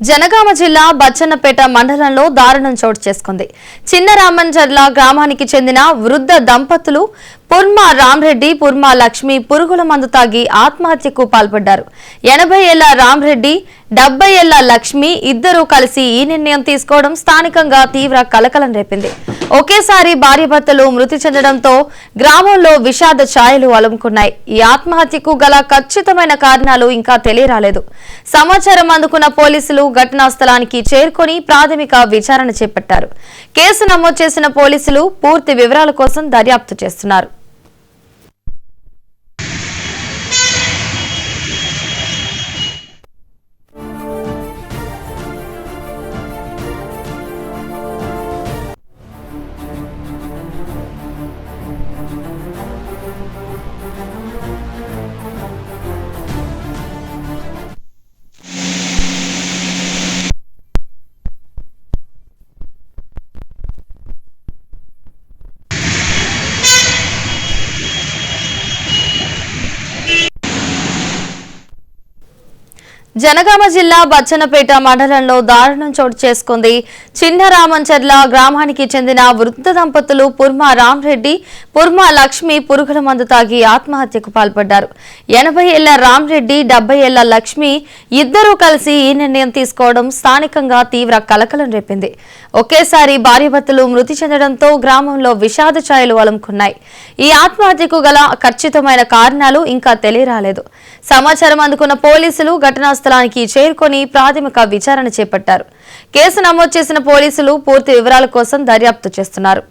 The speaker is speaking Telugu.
జనగామ జిల్లా బచ్చన్నపేట మండలంలో దారుణం చోటు చేసుకుంది. చిన్నరామంజర్ల గ్రామానికి చెందిన వృద్ధ దంపతులు పుర్మా రామ్రెడ్డి, పుర్మా లక్ష్మి పురుగుల మందు తాగి ఆత్మహత్యకు పాల్పడ్డారు. 80 ఏళ్ల రామ్రెడ్డి, 70 ఏళ్ల లక్ష్మి ఇద్దరూ కలిసి ఈ నిర్ణయం తీసుకోవడం స్థానికంగా తీవ్ర కలకలం రేపింది. ఒకేసారి భార్యాభర్తలు మృతి చెందడంతో గ్రామంలో విషాద ఛాయలు అలుముకున్నాయి. ఈ ఆత్మహత్యకు గల ఖచ్చితమైన కారణాలు ఇంకా తెలియరాలేదు. సమాచారం అందుకున్న పోలీసులు ఘటనా స్థలానికి చేరుకొని ప్రాథమిక విచారణ చేపట్టారు. కేసు నమోదు చేసిన పోలీసులు పూర్తి వివరాల కోసం దర్యాప్తు చేస్తున్నారు. జనగామ జిల్లా బచ్చన్నపేట మండలంలో దారుణం చోటు చేసుకుంది. చిన్నరామంచర్ల గ్రామానికి చెందిన వృద్ధ దంపతులు పుర్మా రామ్రెడ్డి, పుర్మా లక్ష్మి పురుగుల మందు తాగి ఆత్మహత్యకు పాల్పడ్డారు. 80 ఏళ్ల రామ్రెడ్డి, 70 ఏళ్ల లక్ష్మి ఇద్దరూ కలిసి ఈ నిర్ణయం తీసుకోవడం స్థానికంగా తీవ్ర కలకలం రేపింది. ఒకేసారి భార్యాభర్తలు మృతి చెందడంతో గ్రామంలో విషాద ఛాయలు అలుముకున్నాయి. ఈ ఆత్మహత్యకు గల ఖచ్చితమైన కారణాలు ఇంకా తెలియరాలేదు. సమాచారం అందుకున్న పోలీసులు ఘటనా స్థలానికి చేరుకొని ప్రాథమిక విచారణ చేపట్టారు. కేసు నమోదు చేసిన పోలీసులు పూర్తి వివరాల కోసం దర్యాప్తు చేస్తున్నారు.